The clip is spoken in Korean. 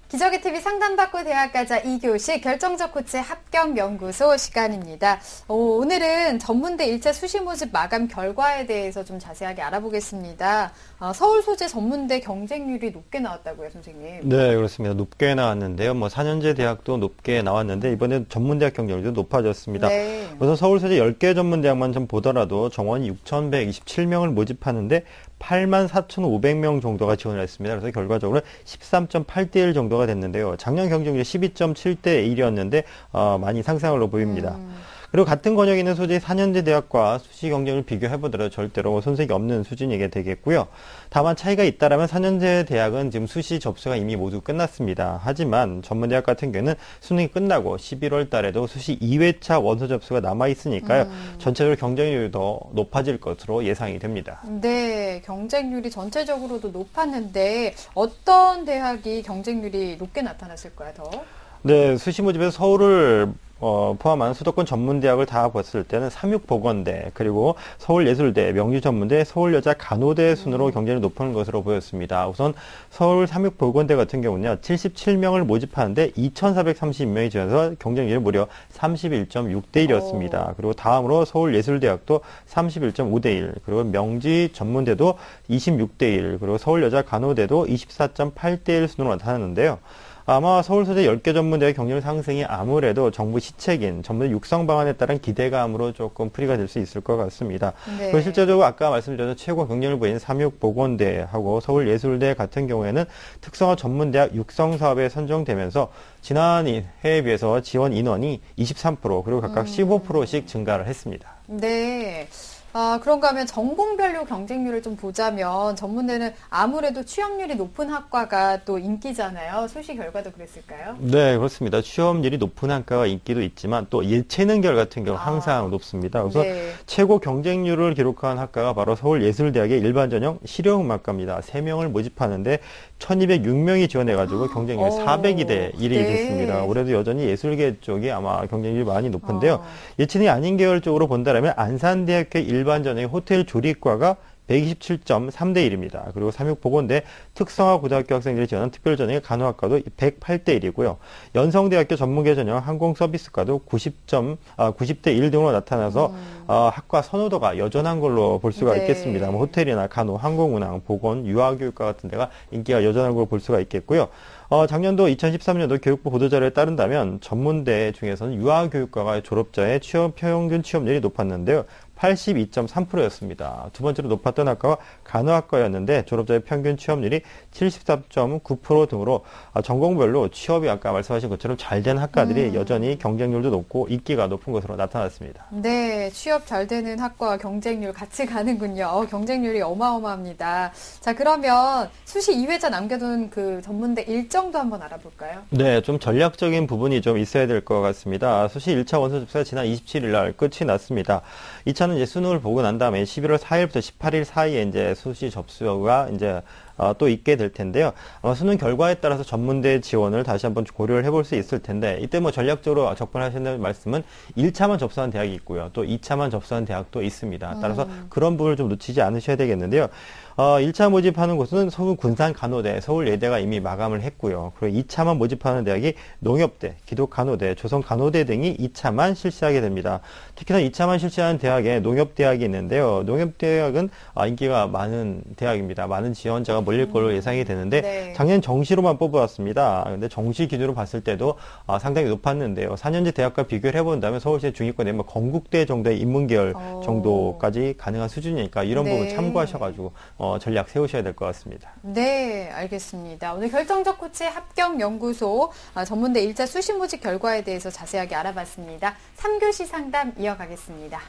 기저귀 TV 상담받고 대학가자 2교시 결정적 코치 합격연구소 시간입니다. 오늘은 전문대 1차 수시 모집 마감 결과에 대해서 좀 자세하게 알아보겠습니다. 서울 소재 전문대 경쟁률이 높게 나왔다고요, 선생님? 네, 그렇습니다. 높게 나왔는데요. 4년제 대학도 높게 나왔는데 이번엔 전문대학 경쟁률도 높아졌습니다. 네. 우선 서울 소재 10개 전문대학만 좀 보더라도 정원이 6,127명을 모집하는데 84,500명 정도가 지원을 했습니다. 그래서 결과적으로 13.8대 1 정도가 됐는데요. 작년 경쟁률이 12.7대 1이었는데 많이 상승으로 보입니다. 그리고 같은 권역에 있는 소재 4년제 대학과 수시 경쟁을 비교해보더라도 절대로 손색이 없는 수준이게 되겠고요. 다만 차이가 있다라면 4년제 대학은 지금 수시 접수가 이미 모두 끝났습니다. 하지만 전문대학 같은 경우는 수능이 끝나고 11월 달에도 수시 2회차 원서 접수가 남아있으니까요. 전체적으로 경쟁률이 더 높아질 것으로 예상이 됩니다. 네, 경쟁률이 전체적으로도 높았는데 어떤 대학이 경쟁률이 높게 나타났을까요, 더? 네, 수시 모집에서 서울을 포함한 수도권 전문대학을 다 봤을 때는 삼육보건대, 그리고 서울예술대, 명지전문대, 서울여자간호대 순으로 경쟁이 높은 것으로 보였습니다. 우선 서울 삼육보건대 같은 경우는요, 77명을 모집하는데 2,430명이 지원해서 경쟁률이 무려 31.6대 1이었습니다. 그리고 다음으로 서울예술대학도 31.5대 1, 그리고 명지전문대도 26대 1, 그리고 서울여자간호대도 24.8대 1 순으로 나타났는데요. 아마 서울 소재 10개 전문대의 경쟁 상승이 아무래도 정부 시책인 전문대 육성 방안에 따른 기대감으로 조금 풀이가 될 수 있을 것 같습니다. 네. 그리고 실제적으로 아까 말씀드린 최고 경쟁을 보이는 삼육보건대하고 서울예술대 같은 경우에는 특성화 전문대학 육성 사업에 선정되면서 지난 해에 비해서 지원 인원이 23% 그리고 각각 15%씩 증가를 했습니다. 네. 그런가 하면 전공별로 경쟁률을 좀 보자면 전문대는 아무래도 취업률이 높은 학과가 또 인기잖아요. 수시 결과도 그랬을까요? 네, 그렇습니다. 취업률이 높은 학과가 인기도 있지만 또 예체능계열 같은 경우 항상 높습니다. 그래서 네. 최고 경쟁률을 기록한 학과가 바로 서울예술대학의 일반전형 실용음악과입니다. 3명을 모집하는데 1,206명이 지원해가지고 경쟁률이 402대 1이 네. 됐습니다. 올해도 여전히 예술계 쪽이 아마 경쟁률이 많이 높은데요. 예체능이 아닌 계열 쪽으로 본다면 안산대학교 일반전형의 호텔 조리과가 127.3대 1입니다. 그리고 삼육보건대 특성화 고등학교 학생들이 지원한 특별전형의 간호학과도 108대 1이고요. 연성대학교 전문계 전형 항공서비스과도 90대 1 등으로 나타나서 학과 선호도가 여전한 걸로 볼 수가 네. 있겠습니다. 호텔이나 간호, 항공운항, 보건, 유아교육과 같은 데가 인기가 여전한 걸로 볼 수가 있겠고요. 작년도 2013년도 교육부 보도자료에 따른다면 전문대 중에서는 유아교육과가 졸업자의 평균 취업률이 높았는데요. 82.3%였습니다. 두 번째로 높았던 학과가 간호학과였는데 졸업자의 평균 취업률이 73.9% 등으로 전공별로 취업이 아까 말씀하신 것처럼 잘 된 학과들이 여전히 경쟁률도 높고 인기가 높은 것으로 나타났습니다. 네, 취업 잘 되는 학과와 경쟁률 같이 가는군요. 경쟁률이 어마어마합니다. 자, 그러면 수시 2회차 남겨둔 그 전문대 일정도 한번 알아볼까요? 네, 좀 전략적인 부분이 좀 있어야 될 것 같습니다. 수시 1차 원서 접수가 지난 27일 날 끝이 났습니다. 2차는 이제 수능을 보고 난 다음에 11월 4일부터 18일 사이에 이제 수시 접수가 이제 또 있게 될 텐데요. 아마 수능 결과에 따라서 전문대 지원을 다시 한번 고려를 해볼 수 있을 텐데 이때 전략적으로 접근하시는 말씀은 1차만 접수한 대학이 있고요. 또 2차만 접수한 대학도 있습니다. 따라서 그런 부분을 좀 놓치지 않으셔야 되겠는데요. 1차 모집하는 곳은 서울 군산간호대, 서울예대가 이미 마감을 했고요. 그리고 2차만 모집하는 대학이 농협대, 기독간호대, 조선간호대 등이 2차만 실시하게 됩니다. 특히나 2차만 실시하는 대학에 농협대학이 있는데요. 농협대학은 인기가 많은 대학입니다. 많은 지원자가 몰릴 걸로 예상이 되는데 네. 작년 정시로만 뽑아왔습니다. 근데 정시 기준으로 봤을 때도 상당히 높았는데요. 4년제 대학과 비교를 해본다면 서울시 중위권에 건국대 정도의 인문계열 정도까지 가능한 수준이니까 이런 네. 부분 참고하셔가지고 전략 세우셔야 될 것 같습니다. 네, 알겠습니다. 오늘 결정적 코치 합격연구소 전문대 1차 수시 모집 결과에 대해서 자세하게 알아봤습니다. 3교시 상담 이어가겠습니다.